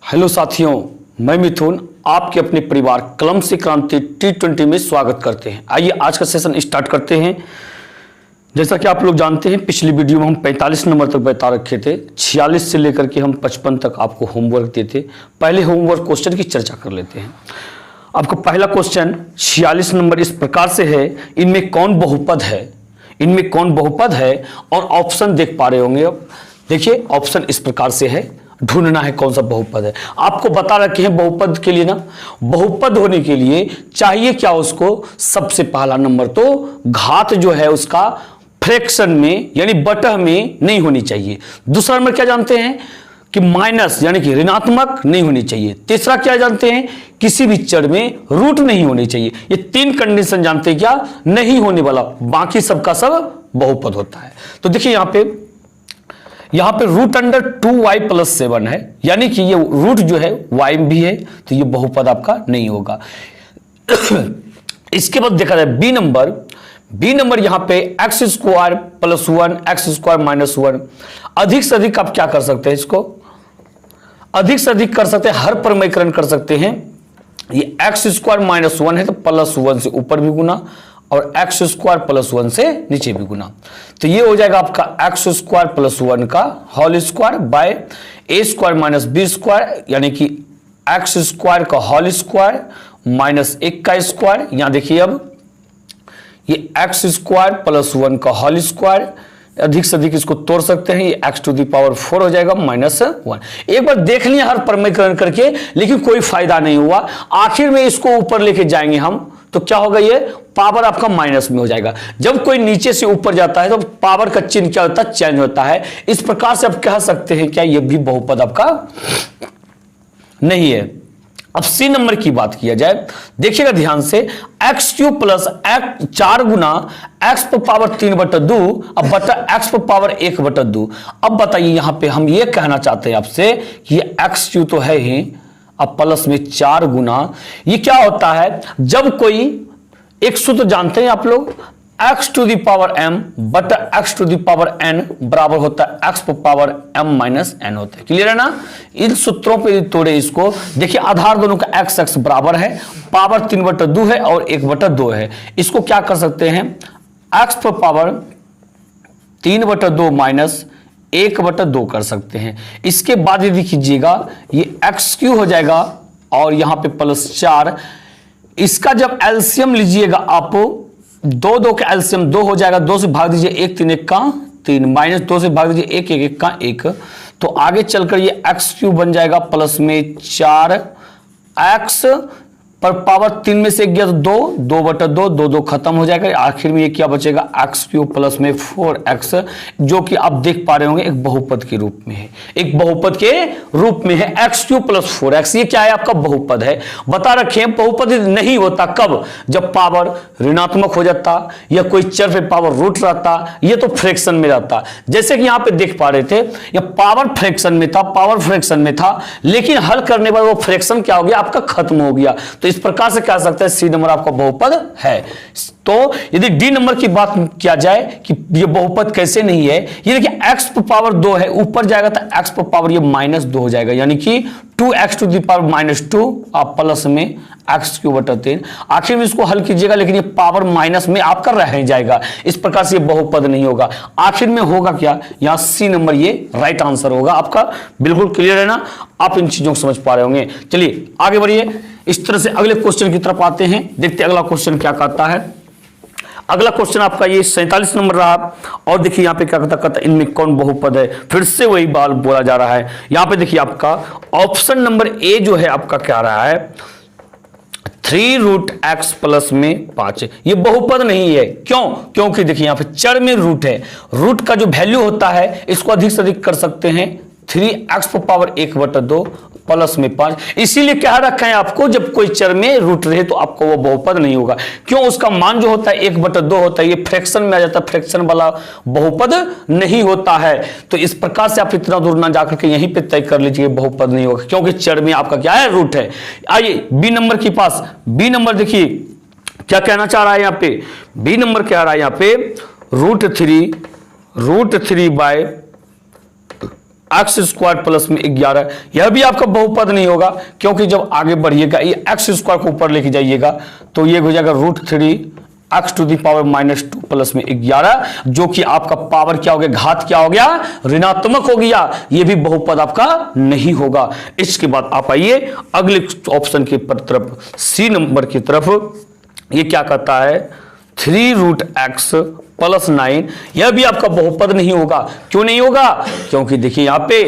Hello साथियों, मैं मिथुन आपके अपने परिवार कलम से क्रांति T20 में स्वागत करते हैं। आइए आज का सेशन स्टार्ट करते हैं। जैसा कि आप लोग जानते हैं, पिछली वीडियो में हम 45 नंबर तक बता रखे थे। 46 से लेकर के हम 55 तक आपको होमवर्क देते। पहले होमवर्क क्वेश्चन की चर्चा कर लेते हैं। आपका पहला क्वेश्चन 46 नंबर इस प्रकार से है, इनमें कौन बहुपद है, इनमें कौन बहुपद है, और ऑप्शन देख पा रहे होंगे। अब देखिए ऑप्शन इस प्रकार से है, ढूंढना है कौन सा बहुपद है। आपको बता रखे हैं बहुपद के लिए ना, बहुपद होने के लिए चाहिए क्या उसको, सबसे पहला नंबर तो घात जो है उसका फ्रैक्शन में यानी बटा में नहीं होनी चाहिए। दूसरा नंबर क्या जानते हैं कि माइनस यानी कि ऋणात्मक नहीं होनी चाहिए। तीसरा क्या जानते हैं, किसी भी चर में रूट नहीं होनी चाहिए। ये तीन कंडीशन जानते हैं क्या, नहीं होने वाला, बाकी सबका सब बहुपद होता है। तो देखिए यहां पे रूट अंडर 2y+7 है, यानी कि ये रूट जो है y में भी है, तो ये बहुपद आपका नहीं होगा। इसके बाद देखा जाए बी नंबर यहां पे x² + 1 x² - 1। अधिक से अधिक आप क्या कर सकते हैं, इसको अधिक से अधिक कर सकते हैं, हर परमीकरण कर सकते हैं। ये x² - 1 है तो +1 से ऊपर भी गुना और x² + 1 से नीचे भी गुना, तो ये हो जाएगा आपका x² + 1 का whole square by a² - b² यानी कि x² का होल स्क्वायर माइनस 1 का स्क्वायर। यहां देखिए अब ये x² + 1 का होल स्क्वायर, अधिक से अधिक इसको तोड़ सकते हैं, ये x⁴ हो जाएगा -1। एक बार देख लिया हर परमीकरण करके, लेकिन कोई फायदा नहीं हुआ। आखिर में इसको ऊपर लेके जाएंगे हम, तो क्या होगा, ये पावर आपका माइनस में हो जाएगा। जब कोई नीचे से ऊपर जाता है तो पावर का चिन्ह क्या होता है, चेंज होता है। इस प्रकार से आप कह सकते हैं क्या ये भी बहुपद आपका नहीं है। अब सी नंबर की बात किया जाए, देखिएगा ध्यान से, x³ + 4 गुना x⁻3/2 अब बटा x⁻1/2। अब बताइए यहां पे हम ये कहना चाहते हैं आपसे कि ये x³ तो है ही, अब प्लस में 4 गुना, ये क्या होता है, जब कोई एक सूत्र जानते हैं आप लोग, x⁻m बटा x⁻n बराबर होता है x⁻m - n होता है। क्लियर है ना। इन सूत्रों पे तोड़े इसको, देखिए आधार दोनों का x बराबर है, पावर 3/2 है और 1/2 है। इसको क्या कर सकते हैं, x⁻3/2 माइनस 1/2 कर सकते हैं। इसके बाद यदि कीजिएगा ये x³ हो जाएगा और यहां पे +4। इसका जब एलसीएम लीजिएगा आप, 2 का एलसीएम 2 हो जाएगा, 2 से भाग दीजिए 1 3 1 का 3 माइनस 2 से भाग दीजिए 1 1 1 का 1, तो आगे चलकर ये x³ बन जाएगा प्लस में 4 x पर पावर 3 में से 1 गया तो 2 2/2 खत्म हो जाएगा। आखिर में ये क्या बचेगा, x³ प्लस में 4x, जो कि आप देख पा रहे होंगे एक बहुपद के रूप में है, एक बहुपद के रूप में है x³ + 4x। ये क्या है, आपका बहुपद है। बता रखे हैं बहुपद नहीं होता कब, जब पावर ऋणात्मक हो जाता या कोई चर पे पावर रूट रहता, ये तो फ्रैक्शन में रहता। जैसे कि यहां पे देख पा रहे थे, ये पावर फ्रैक्शन में था, लेकिन हल करने पर वो फ्रैक्शन क्या हो गया, आपका खत्म हो गया। तो इस प्रकार से कह सकते हैं सी नंबर आपका बहुपद है। तो यदि डी नंबर की बात किया जाए कि ये बहुपद कैसे नहीं है, ये देखिए x⁻2 है, ऊपर जाएगा तो x⁻2 हो जाएगा, यानी कि 2x⁻2 आप प्लस में x³/3। आखिर में इसको हल कीजिएगा, लेकिन ये पावर माइनस में आपका रह जाएगा। इस प्रकार से ये बहुपद नहीं होगा। आखिर में होगा क्या, यहां सी नंबर ये राइट आंसर होगा आपका। बिल्कुल क्लियर है ना, आप इन चीजों को समझ पा रहे होंगे। चलिए आगे बढ़िए, इस तरह से अगले क्वेश्चन की तरफ आते हैं। देखते हैं अगला क्वेश्चन क्या कहता है। अगला क्वेश्चन आपका ये 47 नंबर रहा, और देखिए यहाँ पे क्या कहता इनमें कौन बहुपद है। फिर से वही बाल बोला जा रहा है। यहाँ पे देखिए आपका ऑप्शन नंबर ए जो है आपका क्या रहा है, 3√x प्लस में 5। ये बहुपद नहीं है। क्यों, क्योंकि देखिए यहाँ पे चर में रूट है, रूट का जो वैल्यू होता है इसको अधिक से अधिक कर सकते हैं, 3x⁻1/2 प्लस में 5। इसीलिए कह रखा है आपको, जब कोई चर में रूट रहे तो आपको वो बहुपद नहीं होगा। क्यों, उसका मान जो होता है 1/2 होता है, ये फ्रैक्शन में आ जाता है, फ्रैक्शन वाला बहुपद नहीं होता है। तो इस प्रकार से आप इतना दूर ना जाकर के यहीं पे तय कर लीजिए बहुपद नहीं होगा, क्योंकि चर में आपका क्या है, रूट है। आइए बी नंबर के पास, बी नंबर देखिए क्या कहना चाह रहा है यहाँ पे, बी नंबर कह रहा है यहाँ पे √3 बाय एक्स स्क्वायर प्लस में 11, यह भी आपका बहुपद नहीं होगा, क्योंकि जब आगे बढ़िएगा ये एक्स स्क्वायर को ऊपर लेके जाइएगा तो ये हो जाएगा √3 x to the power -2 plus में 11, जो कि आपका पावर क्या हो गया, घात क्या हो गया, ऋणात्मक हो गया, ये भी बहुपद आपका नहीं होगा। इसके बाद आप आइए अगले ऑप्शन के तरफ, सी नंबर की तरफ। ये क्या कहता है, 3√x + 9, यह भी आपका बहुपद नहीं होगा। क्यों नहीं होगा, क्योंकि देखिए यहाँ पे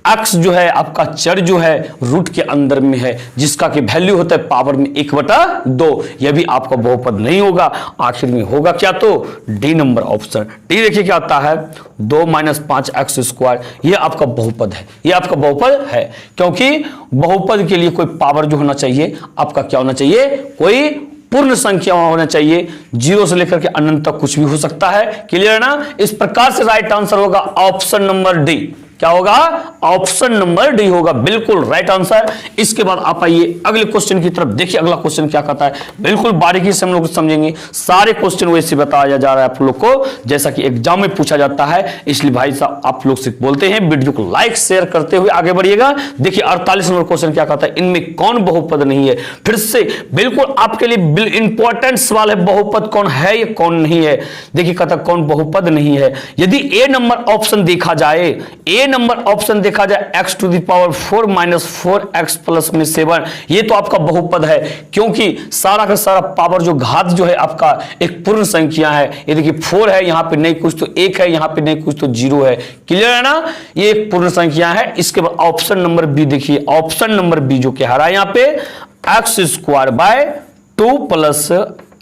x जो है आपका चर जो है रूट के अंदर में है, जिसका कि वैल्यू होता है पावर में 1/2, यह भी आपका बहुपद नहीं होगा। आखिर में होगा क्या, तो डी नंबर ऑप्शन। डी देखिए क्या आता है, 2 - 5x², यह आपका बहुपद है, यह आपका बहुपद है, क्योंकि बहुपद के लिए कोई पावर जो होना चाहिए आपका क्या होना चाहिए, कोई पूर्ण संख्या होना चाहिए, 0 से लेकर के अनंत तक कुछ भी हो सकता है। क्लियर है ना। इस प्रकार से राइट आंसर होगा ऑप्शन नंबर डी। क्या होगा, ऑप्शन नंबर डी होगा, बिल्कुल राइट आंसर। इसके बाद आप आइए अगले क्वेश्चन की तरफ। देखिए अगला क्वेश्चन क्या कहता है, बिल्कुल बारीकी से हम लोग समझेंगे। सारे क्वेश्चन वैसे बताया जा रहा है आप लोग को जैसा कि एग्जाम में पूछा जाता है, इसलिए भाई साहब आप लोग से बोलते हैं वीडियो को लाइक शेयर करते हुए आगे बढ़िएगा। देखिए 48 नंबर क्वेश्चन क्या कहता है, इनमें कौन बहुपद नहीं है। फिर से बिल्कुल आपके लिए इंपॉर्टेंट सवाल है, बहुपद कौन है या कौन नहीं है। देखिए कहता कौन बहुपद नहीं है। यदि ए नंबर ऑप्शन देखा जाए, ए नंबर ऑप्शन देखा जाए x to the power 4 - 4x plus में 7, ये तो आपका बहुपद है, क्योंकि सारा का सारा पावर जो घात जो है आपका एक पूर्ण संख्या है। ये देखिए 4 है, यहां पे नहीं कुछ तो 1 है, यहां पे नहीं कुछ तो 0 है। क्लियर है ना, ये एक पूर्ण संख्या है। इसके बाद ऑप्शन नंबर बी देखिए, ऑप्शन नंबर बी जो कह रहा है यहां पे x² + 2 +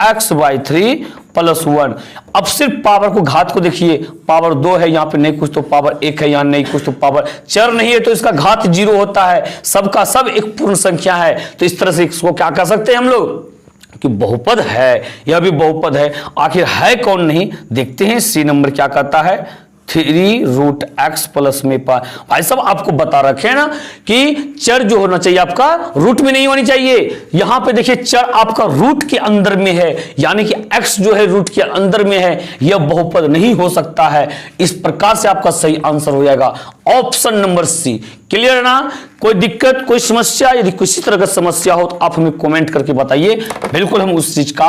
x/3 + 1। अब सिर्फ पावर को घात को देखिए, पावर 2 है, यहां पे नहीं कुछ तो पावर 1 है, यहां नहीं कुछ तो पावर, चर नहीं है तो इसका घात 0 होता है। सबका सब एक पूर्ण संख्या है, तो इस तरह से इसको क्या कर सकते हैं हम लोग कि बहुपद है, यह भी बहुपद है। आखिर है कौन नहीं, देखते हैं सी नंबर क्या कहता है, 3√x प्लस में भाई साहब आपको बता रखे हैं ना कि चर जो होना चाहिए आपका रूट में नहीं होनी चाहिए। यहां पे देखिए चर आपका रूट के अंदर में है, यानी कि x जो है रूट के अंदर में है, यह बहुपद नहीं हो सकता है। इस प्रकार से आपका सही आंसर हो जाएगा ऑप्शन नंबर सी। क्लियर है ना। कोई दिक्कत, कोई समस्या, यदि किसी तरह का समस्या हो तो आप हमें कमेंट करके बताइए, बिल्कुल हम उस चीज का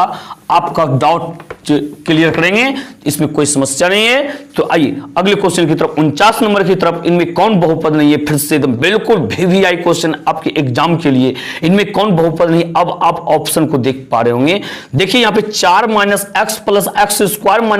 आपका डाउट क्लियर करेंगे, इसमें कोई समस्या नहीं है। तो आइए अगले क्वेश्चन की तरफ, 49 नंबर की तरफ। इनमें कौन बहुपद नहीं है, फिर से एकदम बिल्कुल VVI क्वेश्चन आपके एग्जाम के लिए। इनमें कौन बहुपद नहीं, अब आप ऑप्शन को देख पा रहे होंगे। देखिए यहाँ पे 4 - x + x² -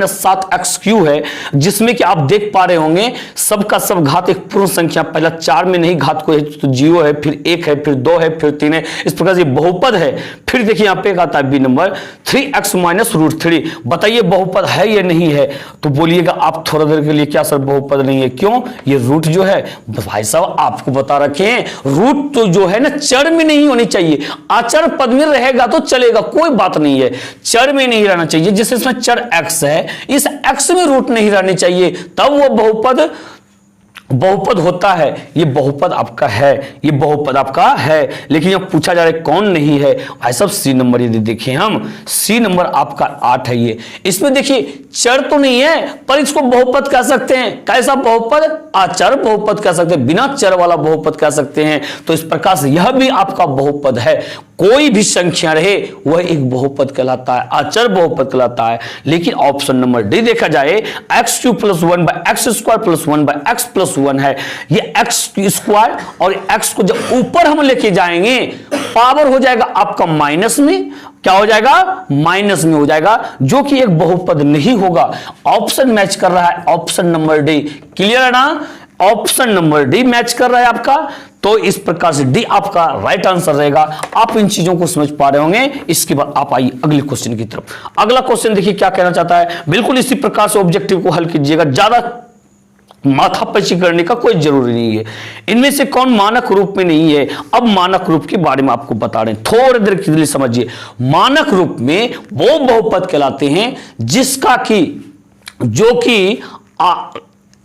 7x³ है, जिसमें कि आप देख पा रहे होंगे सबका सब घात एक पूर्ण संख्या, पहला 4 में नहीं घात को है तो 0 है, फिर 1 है, फिर 2 है, फिर 3 है, इस प्रकार से बहुपद है। फिर देखिए यहाँ पे आता है बी नंबर 3x - √3। बताइए बहुपद है या नहीं है, तो बोलिएगा आप थोड़ा देर के लिए क्या सर बहुपद नहीं है, क्यों, ये रूट जो है भाई साहब आपको बता रखे हैं, रूट तो जो है ना चर में नहीं होनी चाहिए, अचर पद में रहेगा तो चलेगा, कोई बात नहीं है, चर में नहीं रहना चाहिए। जैसे इसमें चर x है, इस x में रूट नहीं रहने चाहिए, तब वो बहुपद होता है। ये बहुपद आपका है, ये बहुपद आपका है, लेकिन यह पूछा जा रहा है कौन नहीं है। भाई साहब सी नंबर यदि देखें हम, सी नंबर आपका 8 है। ये इसमें देखिए चर तो नहीं है, पर इसको बहुपद कह सकते हैं। कैसा बहुपद, अचर बहुपद कह सकते हैं, बिना चर वाला बहुपद कह सकते हैं। तो इस प्रकार से यह भी आपका बहुपद है। कोई भी संख्या रहे वह एक बहुपद कहलाता है, अचर बहुपद कहलाता है। लेकिन ऑप्शन नंबर डी देखा जाए, x³ + 1/x² + 1/x+1 है। ये x² और x को जब ऊपर हम लेके जाएंगे, पावर हो जाएगा आपका माइनस में, क्या हो जाएगा, माइनस में हो जाएगा, जो कि एक बहुपद नहीं होगा। ऑप्शन मैच कर रहा है ऑप्शन नंबर डी। क्लियर है ना, ऑप्शन नंबर डी मैच कर रहा है आपका। तो इस प्रकार से डी आपका राइट आंसर रहेगा। आप इन चीजों को समझ पा रहे होंगे। इसके बाद आप आइए अगले क्वेश्चन की तरफ। अगला क्वेश्चन देखिए क्या कहना चाहता है, बिल्कुल इसी प्रकार से ऑब्जेक्टिव को हल कीजिएगा, ज्यादा माथापच्ची करने का कोई जरूरी नहीं है। इनमें से कौन मानक रूप में नहीं है। अब मानक रूप के बारे में आपको बता रहे हैं, थोड़ी देर के लिए समझिए। मानक रूप में वो बहुपद कहलाते हैं जिसका कि जो कि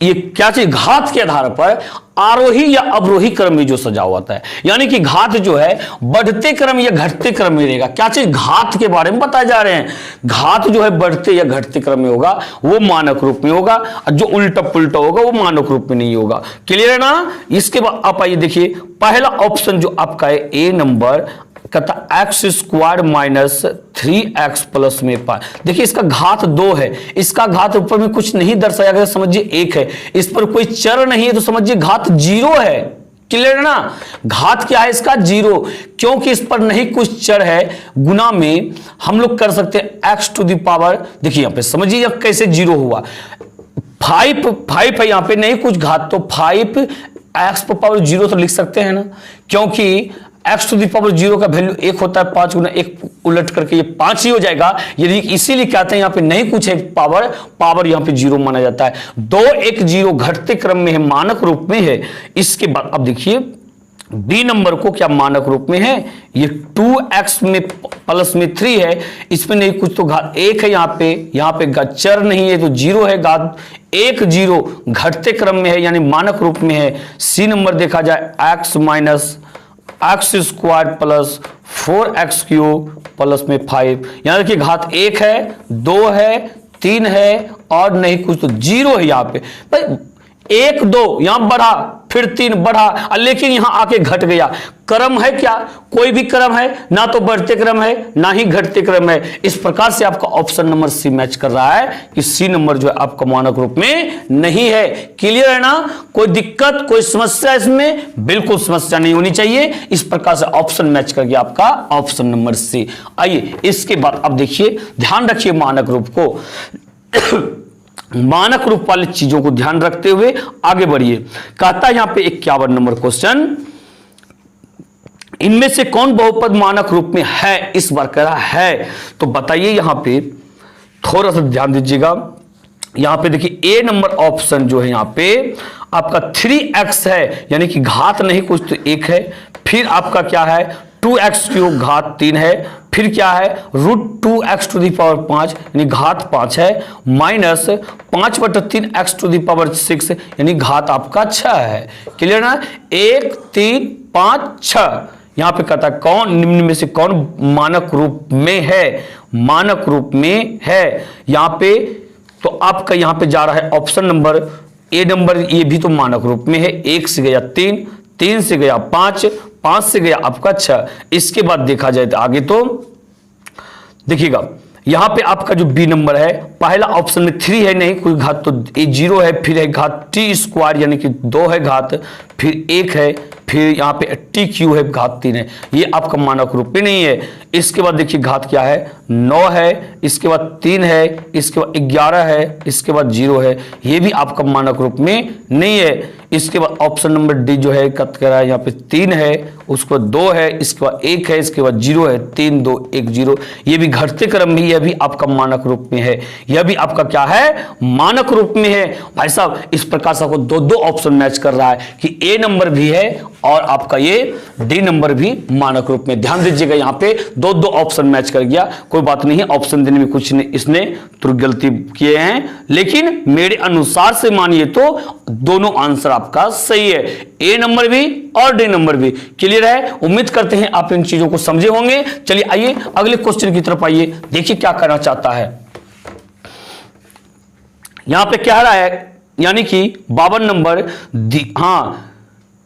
ये क्या चीज घात के आधार पर आरोही या अवरोही क्रम में जो सजा हुआ है, यानी कि घात जो है बढ़ते क्रम या घटते क्रम में रहेगा। क्या चीज घात के बारे में बताए जा रहे हैं, घात जो है बढ़ते या घटते क्रम में होगा, वो मानक रूप में होगा, और जो उल्टा पुल्टा होगा वो मानक रूप में नहीं होगा। क्लियर है ना। इसके बाद आप आइए देखिए, पहला ऑप्शन जो आपका है ए नंबर कहता x square minus 3x plus में 5। देखिए इसका घात 2 है, इसका घात ऊपर में कुछ नहीं दर्शाया गया, समझिए 1 है, इस पर कोई चर नहीं है तो समझिए घात 0 है। क्लियर है ना। घात क्या है इसका 0, क्योंकि इस पर नहीं कुछ चर है। गुना में हम लोग कर सकते हैं x टू द पावर, देखिए यहां पे समझिए यह कैसे 0 हुआ, 5 है यहां पे, नहीं कुछ घात, तो 5 x पावर 0 तो लिख सकते हैं ना, क्योंकि x टू द पावर 0 का वैल्यू 1 होता है, 5 गुना 1 उलट करके ये 5 ही हो जाएगा। यदि इसीलिए कहते हैं यहां पे नहीं कुछ है पावर यहां पे 0 माना जाता है। 2 1 0 घटते क्रम में है, मानक रूप में है। इसके बाद अब देखिए बी नंबर को क्या मानक रूप में है, ये 2x में प्लस में 3 है, इसमें नहीं कुछ तो घात 1 है, यहां पे चर नहीं है तो 0 है, घात 1 0 घटते क्रम में है यानी मानक रूप में है। सी नंबर देखा जाए x minus x square plus 4x cube plus में 5, यहां देखिए घात 1 है, 2 है, 3 है और नहीं कुछ तो 0 है। यहां पे भाई 1 2 यहां बढ़ा, फिर 3 बढ़ा, लेकिन यहां आके घट गया। क्रम है क्या, कोई भी क्रम है ना, तो बढ़ते क्रम है ना ही घटते क्रम है। इस प्रकार से आपका ऑप्शन नंबर सी मैच कर रहा है कि सी नंबर जो है आपका मानक रूप में नहीं है। क्लियर है ना। कोई दिक्कत कोई समस्या इसमें, बिल्कुल समस्या नहीं होनी चाहिए। इस प्रकार से ऑप्शन मैच कर गया आपका ऑप्शन नंबर सी। आइए इसके बाद अब देखिए, ध्यान रखिए मानक रूप को मानक रूप वाली चीजों को ध्यान रखते हुए आगे बढ़िए। कहता है यहां पे 51 नंबर क्वेश्चन, इनमें से कौन बहुपद मानक रूप में है, इस बार कह रहा है, तो बताइए। यहां पे थोड़ा सा ध्यान दीजिएगा, यहां पे देखिए ए नंबर ऑप्शन जो है यहां पे आपका 3x है, यानी कि घात नहीं कुछ तो 1 है, फिर आपका क्या है 2x क्यूब घात 3 है, फिर क्या है √2x टू दी पावर 5 यानी घात 5 है, minus 5/3 x to the power 6 यानी घात आपका 6 है। क्लियर ना। 1 3 5 6 यहां पे कहता है कौन निम्न में से कौन मानक रूप में है, मानक रूप में है यहां पे, तो आपका यहां पे जा रहा है ऑप्शन नंबर ए नंबर, ये भी तो मानक रूप में है। 1 से गया 3, 3 से गया 5, 5 से गया आपका 6। इसके बाद देखा जाए तो आगे तो देखिएगा यहां पे आपका जो बी नंबर है, पहला ऑप्शन में 3 है, नहीं कोई घात तो 0 है, फिर है घात t स्क्वायर यानी कि 2 है घात, फिर 1 है, फिर यहां पे टी क्यू है घात 3 है, ये आपका मानक रूप में नहीं है। इसके बाद देखिए घात क्या है 9 है, इसके बाद 3 है, इसके बाद 11 है, इसके बाद 0 है, ये भी आपका मानक रूप में नहीं है। इसके बाद ऑप्शन नंबर डी जो है कत कह रहा है, यहाँ पे 3 है, उसके बाद 2 है, इसके बाद 1 है, इसके बाद 0 है, 3 2 1 0, ये भी घटते क्रम में, यह भी आपका मानक रूप में है, यह भी आपका क्या है मानक रूप में है। भाई साहब इस प्रकार से आपको दो ऑप्शन मैच कर रहा है कि ए नंबर भी है और आपका ये डी नंबर भी मानक रूप में। ध्यान दीजिएगा यहाँ पे दो ऑप्शन मैच कर गया, कोई बात नहीं है, ऑप्शन देने में कुछ नहीं, इसने तुरंत गलती किए हैं, लेकिन मेरे अनुसार से मानिए तो दोनों आंसर आपका सही है, ए नंबर भी और डी नंबर भी। क्लियर है। उम्मीद करते हैं आप इन चीजों को समझे होंगे। चलिए आइए अगले क्वेश्चन की तरफ आइए, देखिए क्या करना चाहता है। यहां पे क्या रहा है, यानी कि 52 नंबर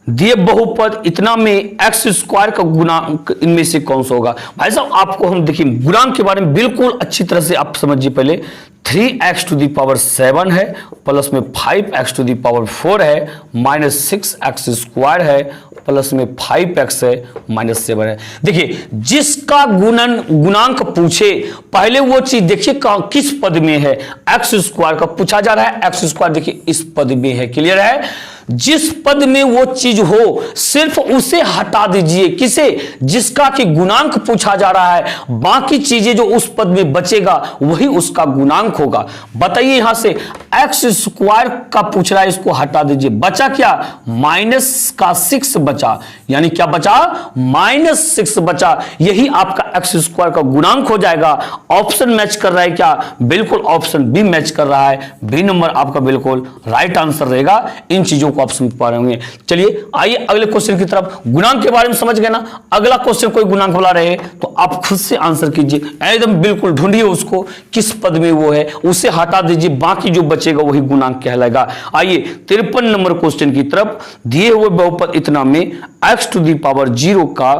दिए बहुपद इतना में एक्स स्क्वायर का गुणांक इनमें से कौन सा होगा। भाई साहब आपको हम देखिए गुणांक के बारे में बिल्कुल अच्छी तरह से आप समझिए। पहले 3x टू दी पावर 7 है, प्लस में 5x टू दी पावर 4 है, माइनस 6x स्क्वायर है, प्लस में 5x है, माइनस 7 है। देखिए जिसका गुणांक पूछे पहले वो चीज देखिए किस पद में है, एक्स स्क्वायर का पूछा जा रहा है, एक्स स्क्वायर देखिए इस पद में है। क्लियर है। जिस पद में वो चीज हो सिर्फ उसे हटा दीजिए। किसे? जिसका कि गुणांक पूछा जा रहा है, बाकी चीजें जो उस पद में बचेगा वही उसका गुणांक होगा। बताइए यहां से एक्स स्क्वायर का पूछ रहा है, इसको हटा दीजिए। बचा क्या? माइनस का 6 बचा, यानी क्या बचा? -6 बचा। यही आपका एक्स स्क्वायर का गुणांक हो जाएगा। ऑप्शन मैच कर रहा है क्या? बिल्कुल ऑप्शन बी मैच कर रहा है। बी नंबर आपका बिल्कुल राइट आंसर रहेगा। इन चीजों को आप समझ पा रहे होंगे। चलिए आइए अगले क्वेश्चन की तरफ। गुणांक के बारे में समझ गए ना? अगला क्वेश्चन कोई गुणांक वाला रहे तो आप खुद से आंसर कीजिए, एकदम बिल्कुल ढूंढिए उसको, किस पद में वो है, उसे हटा दीजिए, बाकी जो बचेगा वही गुणांक कहलाएगा। आइए 53 नंबर क्वेश्चन की तरफ। दिए हुए बहुपद इतना में x⁻0 का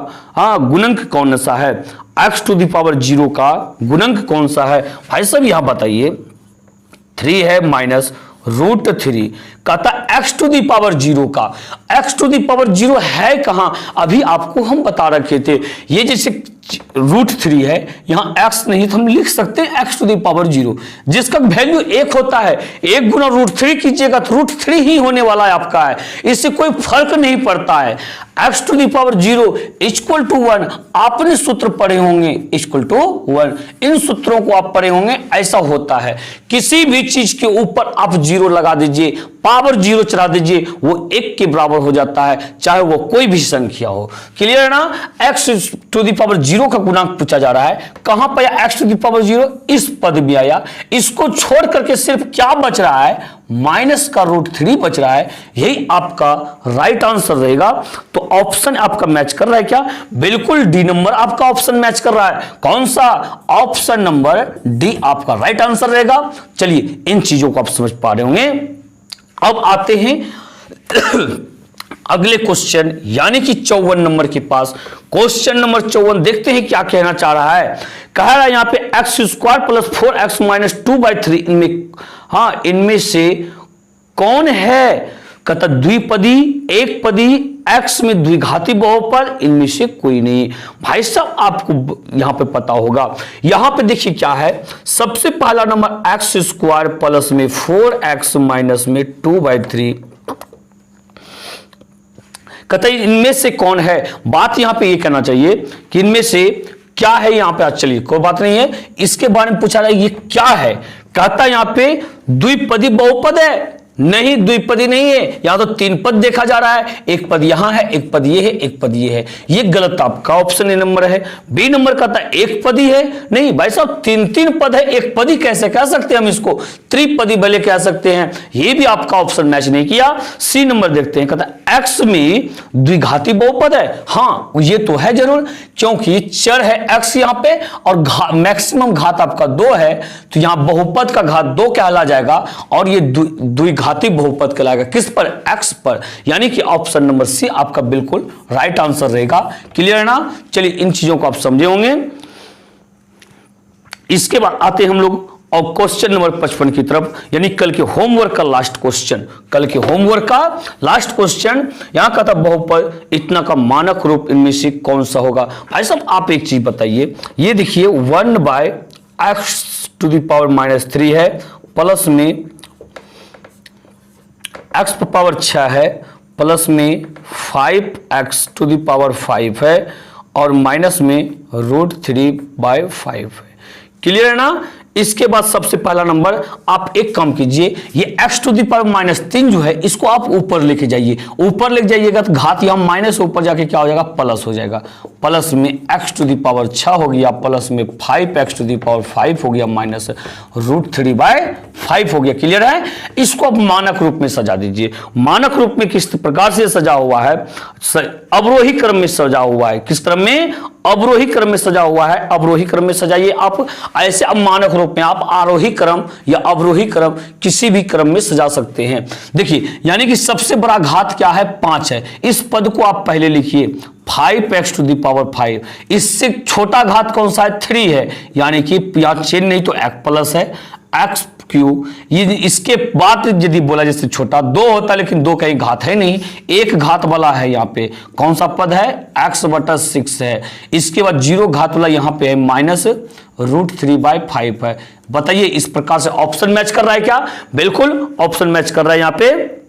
गुणनक कौन सा है? x⁻0 का गुणनक कौन सा है भाई साहब? यहां बताइए। 3 है -√3। कहता x⁻0 का। x⁻0 है कहां? अभी आपको हम बता रखे थे। ये जैसे √3 है, यहां x नहीं तो हम लिख सकते हैं x⁻0, जिसका वैल्यू 1 होता है। 1 गुना √3 कीजिएगा तो √3 ही होने वाला है आपका है, इससे कोई फर्क नहीं पड़ता है। x⁻0 = 1 आपने सूत्र पढ़े होंगे, =1। इन सूत्रों को आप पढ़े होंगे। ऐसा होता है, किसी भी चीज के ऊपर आप 0 लगा दीजिए, पावर 0 चढ़ा दीजिए, वो 1 के बराबर हो जाता है, चाहे वो कोई भी संख्या हो। क्लियर है ना? x⁻0 का गुणांक पूछा जा रहा है। कहां पर x⁻0? इस पद में आया। इसको छोड़ करके सिर्फ क्या बच रहा है? माइनस का √3 बच रहा है। यही आपका राइट आंसर रहेगा। तो ऑप्शन आपका मैच कर रहा है क्या? बिल्कुल डी नंबर आपका ऑप्शन मैच कर रहा है। कौन सा? ऑप्शन नंबर डी आपका राइट आंसर रहेगा। चलिए इन चीजों को आप समझ पा रहे होंगे। अब आते हैं अगले क्वेश्चन, यानी कि 54 नंबर के पास। क्वेश्चन नंबर 54 देखते हैं क्या कहना चाह रहा है। कह रहा है यहां पे x² + 4x - 2/3 इनमें से कौन है? कहता द्विपदी, एक पदी, x में द्विघाती बहुपद, इनमें से कोई नहीं। भाई साहब आपको यहां पे पता होगा। यहां पे देखिए क्या है। सबसे पहला नंबर x² + में 4x - 2/3। कहता है इनमें से कौन है? बात यहां पे ये कहना चाहिए कि इनमें से क्या है। यहां पे चलिए कोई बात नहीं है, इसके बारे में पूछा रहा है ये क्या है। कहता है यहां पे द्विपदी बहुपद है। नहीं, द्विपदी नहीं है। यहां तो 3 पद देखा जा रहा है। एक पद यहां है, एक पद ये है, एक पद ये है। ये गलत आपका ऑप्शन ए नंबर है। बी नंबर कहता है एक पदी है। नहीं भाई साहब, 3 पद है, एक पदी कैसे कह सकते हैं हम इसको? त्रिपदी भले कह सकते हैं। ये भी आपका ऑप्शन मैच नहीं किया। सी नंबर देखते हैं। कहता है एक्स में द्विघाती बहुपद है। हां ये तो है जरूर, क्योंकि चर है एक्स यहां पे और मैक्सिमम घात आपका 2 है, तो यहां बहुपद का घात 2 कहला जाएगा और ये द्विघाती बहुपद कहलाएगा। किस पर? एक्स पर। यानी कि ऑप्शन नंबर सी आपका बिल्कुल राइट आंसर रहेगा। क्लियर है ना? चलिए इन चीजों को आप समझे होंगे। इसके बाद आते हैं हम लोग और क्वेश्चन नंबर 55 की तरफ, यानी कल के होमवर्क का लास्ट क्वेश्चन। कल के होमवर्क का लास्ट क्वेश्चन यहां का था बहुपद इतना का मानक रूप इनमें से कौन सा होगा? भाई साहब आप एक चीज बताइए। ये देखिए 1/x⁻³ है, प्लस में x⁻6 है, प्लस में 5x⁵ है और माइनस में √3/5 है। क्लियर है ना? इसके बाद सबसे पहला नंबर आप एक काम कीजिए, ये x⁻³ जो है इसको आप ऊपर लेके जाइए। ऊपर लेके जाइएगा तो घात यहां माइनस ऊपर जाके क्या हो जाएगा? प्लस हो जाएगा। प्लस में x⁻6 हो गया, प्लस में 5x⁵ हो गया, माइनस √3/5 हो गया। क्लियर है? इसको आप मानक रूप में सजा दीजिए। मानक रूप में किस प्रकार से सजा हुआ है? अवरोही क्रम में सजा हुआ है। किस क्रम में? अवरोही क्रम में सजा हुआ है। अवरोही क्रम में सजाइए आप। ऐसे अब मानक रूप में आप आरोही क्रम या अवरोही क्रम किसी भी क्रम में सजा सकते हैं। देखिए यानी कि सबसे बड़ा घात क्या है? 5 है। इस पद को आप पहले लिखिए 5x⁵। इससे छोटा घात कौन सा है? 3 है। यानी कि यहां चिन्ह नहीं तो x प्लस है, x क्यू। ये इसके बाद यदि बोला जैसे छोटा 2 होता, लेकिन 2 कहीं घात है नहीं, एक घात वाला है। यहाँ पे कौन सा पद है? x/6 है। इसके बाद 0 घात वाला यहाँ पे है माइनस √3/5 है। बताइए इस प्रकार से ऑप्शन मैच कर रहा है क्या? बिल्कुल ऑप्शन मैच कर रहा है। यहाँ पे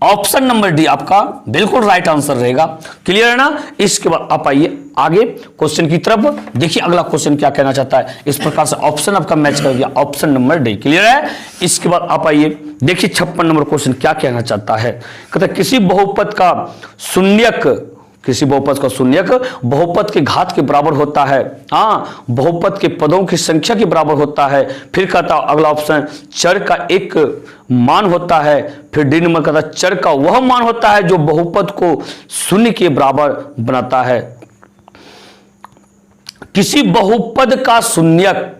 ऑप्शन नंबर डी आपका बिल्कुल राइट आंसर रहेगा। क्लियर है ना। इसके बाद आप आइए आगे क्वेश्चन की तरफ। देखिए अगला क्वेश्चन क्या कहना चाहता है, इस प्रकार से ऑप्शन आपका मैच कर गया, ऑप्शन नंबर डी। क्लियर है। इसके बाद आप आइए देखिए 56 नंबर क्वेश्चन क्या कहना चाहता है। कहता है किसी बहुपद का शून्यक, किसी बहुपद का शून्यक बहुपद के घात के बराबर होता है। हाँ, बहुपद के पदों की संख्या के बराबर होता है। फिर कहता अगला ऑप्शन चर का एक मान होता है। फिर डी नंबर कहता चर का वह मान होता है जो बहुपद को शून्य के बराबर बनाता है। किसी बहुपद का शून्यक,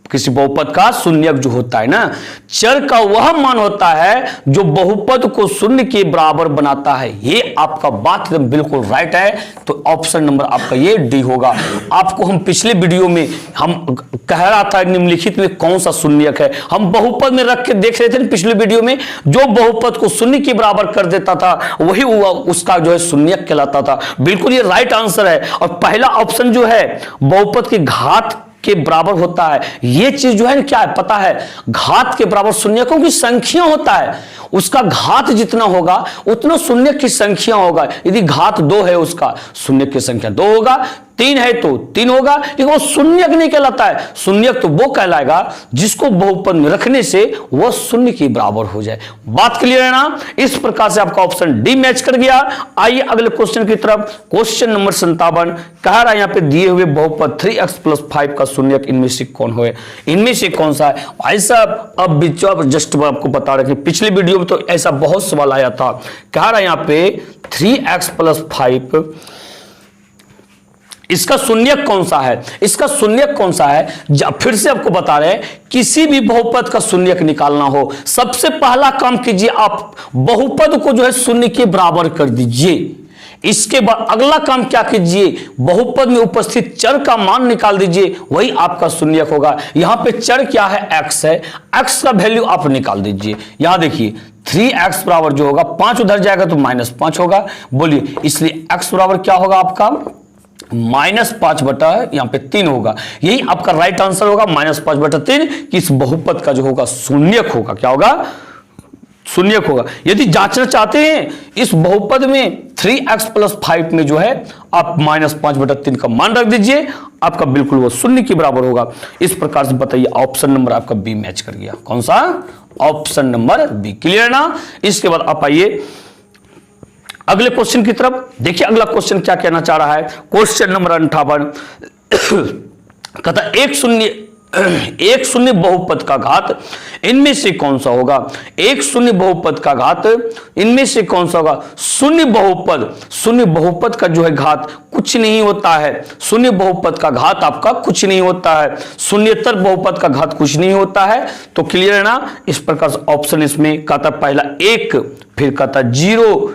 किसी बहुपद का शून्यक जो होता है ना, चर का वह मान होता है जो बहुपद को शून्य के बराबर बनाता है। ये आपका बात एकदम बिल्कुल राइट है। तो ऑप्शन नंबर आपका ये डी होगा। आपको हम पिछले वीडियो में हम कह रहा था निम्नलिखित में कौन सा शून्यक है, हम बहुपद में रख के देख रहे थे पिछले वीडियो में, जो बहुपद को शून्य के बराबर कर देता था वही उसका जो है शून्यक कहलाता था। बिल्कुल ये राइट आंसर है। और पहला ऑप्शन जो है बहुपद के घात के बराबर होता है, ये चीज जो है क्या है पता है, घात के बराबर शून्यकों की संख्या होता है, उसका घात जितना होगा उतना शून्य की संख्या होगा। यदि घात 2 है उसका शून्य की संख्या 2 होगा, 3 है तो 3 होगा, लेकिन वो शून्यक नहीं कहलाता है। शून्यक तो वो कहलाएगा जिसको बहुपद में रखने से वह शून्य के बराबर हो जाए। बात क्लियर है ना। इस प्रकार से आपका ऑप्शन डी मैच कर गया। आइए अगले क्वेश्चन की तरफ। क्वेश्चन नंबर 57 कह रहा है यहाँ पे दिए हुए बहुपद 3x + 5 का शून्यक इनमें से कौन है, इनमें से कौन सा है। भाई साहब अब जस्ट आपको बता रहे कि पिछले वीडियो में तो ऐसा बहुत सवाल आया था। कह रहा है यहाँ पे 3x + 5 इसका शून्यक कौन सा है, इसका शून्यक कौन सा है। फिर से आपको बता रहे हैं किसी भी बहुपद का शून्यक निकालना हो, सबसे पहला काम कीजिए आप बहुपद को जो है शून्य के बराबर कर दीजिए। इसके बाद अगला काम क्या कीजिए, बहुपद में उपस्थित चर का मान निकाल दीजिए, वही आपका शून्यक होगा। यहां पे चर क्या है, x है, x का वैल्यू आप निकाल दीजिए। यहां देखिए 3x बराबर जो होगा 5 उधर जाएगा तो -5 होगा। बोलिए इसलिए x बराबर क्या होगा आपका -5 बटा यहां पे 3 होगा। यही आपका राइट आंसर होगा -5 बटा 3 कि इस बहुपद का जो होगा शून्यक होगा। क्या होगा, शून्यक होगा। यदि जांचना चाहते हैं इस बहुपद में 3x + 5 में जो है आप -5 बटा 3 का मान रख दीजिए, आपका बिल्कुल वो शून्य के बराबर होगा। इस प्रकार से बताइए ऑप्शन नंबर आपका बी मैच कर गया। कौन सा, ऑप्शन नंबर बी। क्लियर ना। इसके बाद आप आइए अगले क्वेश्चन की तरफ। देखिए अगला क्वेश्चन क्या कहना चाह रहा है। क्वेश्चन नंबर 58 कहता एक शून्य बहुपद का घात इनमें से कौन सा होगा। एक शून्य बहुपद का घात इनमें से कौन सा होगा। शून्य बहुपद का जो है घात कुछ नहीं होता है। शून्य बहुपद का घात आपका कुछ नहीं होता है, शून्येतर बहुपद का घात कुछ नहीं होता है। तो क्लियर है ना। इस प्रकार से ऑप्शन इसमें कहता पहला 1, फिर कहता 0,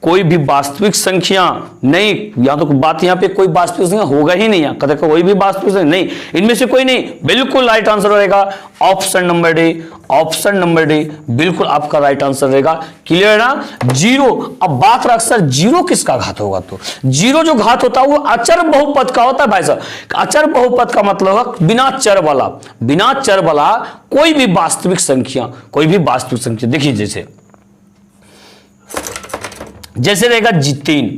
कोई भी वास्तविक संख्या नहीं। या तो बात यहाँ पे कोई वास्तविक संख्या होगा ही नहीं, कहते कोई भी वास्तविक संख्या नहीं, इनमें से कोई नहीं। बिल्कुल राइट आंसर रहेगा option number D. Option number D बिल्कुल आपका राइट आंसर रहेगा। क्लियर ना। 0, अब बात रहा सर 0 किसका घात होगा, तो 0 जो घात होता है वो अचर बहुपद का होता है। भाई साहब अचर बहुपद का मतलब है बिना चर वाला कोई भी वास्तविक संख्या, कोई भी वास्तविक संख्या। देखिए जैसे रहेगा 3,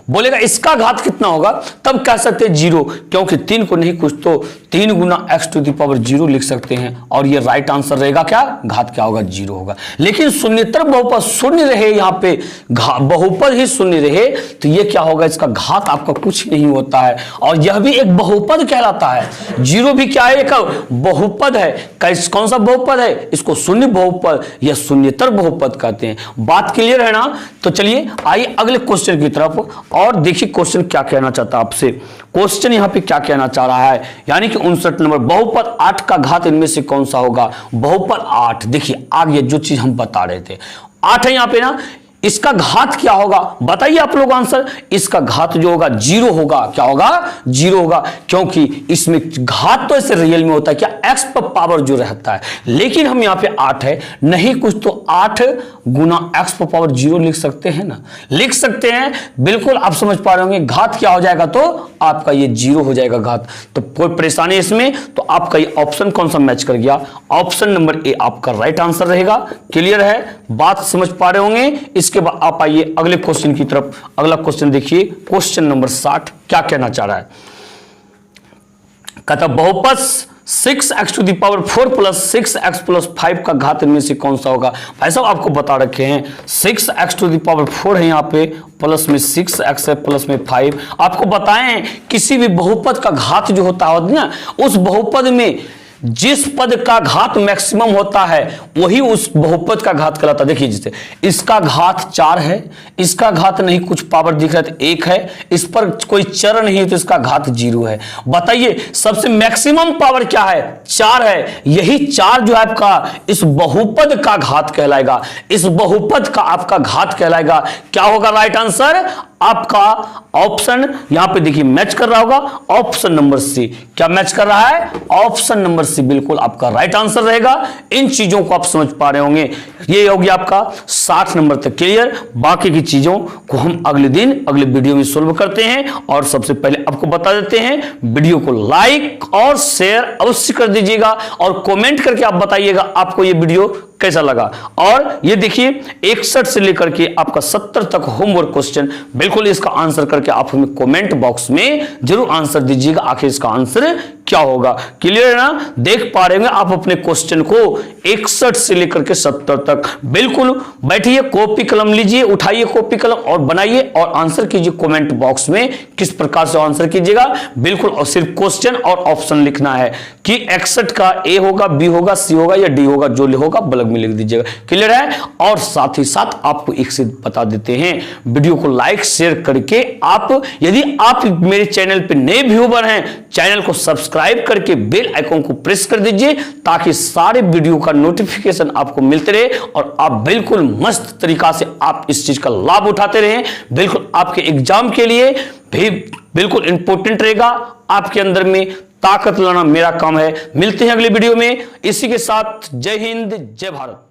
बोलेगा इसका घात कितना होगा, तब कह सकते हैं 0, क्योंकि 3 को नहीं कुछ तो 3 गुना x⁻0 लिख सकते हैं और ये राइट आंसर रहेगा। क्या घात क्या होगा, 0 होगा। लेकिन शून्येतर बहुपद शून्य रहे, यहाँ पे बहुपद ही शून्य रहे तो ये क्या होगा, इसका घात आपका कुछ नहीं होता है और यह भी एक बहुपद कहलाता है। 0 भी क्या है, एक बहुपद है। कौन सा बहुपद है, इसको शून्य बहुपद या शून्येतर बहुपद कहते हैं। बात क्लियर है ना। तो चलिए आइए अगले क्वेश्चन की तरफ और देखिए क्वेश्चन क्या कहना चाहता है आपसे। क्वेश्चन यहां पे क्या कहना चाह रहा है, यानी कि 59 नंबर बहुपद 8 का घात इनमें से कौन सा होगा। बहुपद 8, देखिए आगे जो चीज हम बता रहे थे 8 है यहां पे ना, इसका घात क्या होगा बताइए आप लोग आंसर। इसका घात जो होगा 0 होगा। क्या होगा, 0 होगा, क्योंकि इसमें घात तो ऐसे रियल में होता है क्या, x पर पावर जो रहता है, लेकिन हम यहाँ पे 8 है नहीं कुछ तो 8 गुना x पर पावर 0 लिख सकते हैं ना, लिख सकते हैं। बिल्कुल आप समझ पा रहे होंगे घात क्या हो जाएगा, तो आपका ये 0 हो जाएगा घात। तो कोई परेशानी इसमें, तो आपका ये ऑप्शन कौन सा मैच कर गया, ऑप्शन नंबर ए आपका राइट आंसर रहेगा। क्लियर है, बात समझ पा रहे होंगे। इसके बाद आप आइए अगले क्वेश्चन की तरफ। अगला क्वेश्चन देखिए, क्वेश्चन नंबर 60 क्या कहना चाह रहा है। कहता बहुपद 6x⁴ प्लस 6x प्लस 5 का घात इनमें से कौन सा होगा। भाई साहब आपको बता रखे हैं 6x⁴ है यहाँ पे, प्लस में 6x है, प्लस में 5। आपको बताएं किसी भी बहुपद का घात जो होता है ना, उस बहुपद में जिस पद का घात मैक्सिमम होता है वही उस बहुपद का घात कहलाता है। देखिए जैसे इसका घात 4 है, इसका घात नहीं, कुछ पावर दिख रहा है तो 1 है, इस पर कोई चर नहीं है तो इसका घात 0 है। बताइए सबसे मैक्सिमम पावर क्या है, 4 है। यही 4 जो है आपका इस बहुपद का घात कहलाएगा, इस बहुपद का आपका घात कहलाएगा। क्या होगा राइट आंसर आपका? ऑप्शन यहां पे देखिए मैच कर रहा होगा, ऑप्शन नंबर सी। क्या मैच कर रहा है? ऑप्शन नंबर सी बिल्कुल आपका राइट आंसर रहेगा। इन चीजों को आप समझ पा रहे होंगे। ये हो गया आपका 60 नंबर तक क्लियर। बाकी की चीजों को हम अगले दिन अगले वीडियो में सोल्व करते हैं। और सबसे पहले आपको बता देते हैं, वीडियो को लाइक और शेयर अवश्य कर दीजिएगा और कमेंट करके आप बताइएगा आपको ये वीडियो कैसा लगा। और ये देखिए 61 से लेकर के आपका 70 तक होमवर्क क्वेश्चन, बिल्कुल इसका आंसर करके आप हमें कमेंट बॉक्स में जरूर आंसर दीजिएगा, आखिर इसका आंसर क्या होगा। क्लियर है ना? देख पा रहे हैं आप अपने क्वेश्चन को 61 से लेकर के 70 तक। बिल्कुल बैठिए, कॉपी कलम लीजिए, उठाइए कॉपी कलम और बनाइए और आंसर कीजिए कमेंट बॉक्स में। किस प्रकार से आंसर कीजिएगा, बिल्कुल और सिर्फ क्वेश्चन और ऑप्शन लिखना है कि 61 का ए होगा, बी होगा, सी होगा या डी होगा, जो होगा बलग में लिख दीजिएगा। क्लियर है? और साथ ही साथ आपको एक से बता देते हैं, वीडियो को लाइक शेयर करके आप, यदि आप मेरे चैनल पे नए व्यूअर हैं, चैनल को सब्सक्राइब करके बेल आइकन को प्रेस कर दीजिए ताकि सारे वीडियो का नोटिफिकेशन आपको मिलते रहे और आप बिल्कुल मस्त तरीका से आप इस चीज का लाभ उठाते रहें। बिल्कुल आपके एग्जाम के लिए भी बिल्कुल इंपॉर्टेंट रहेगा। आपके अंदर में ताकत लाना मेरा काम है। मिलते हैं अगले वीडियो में। इसी के साथ जय हिंद, जय भारत।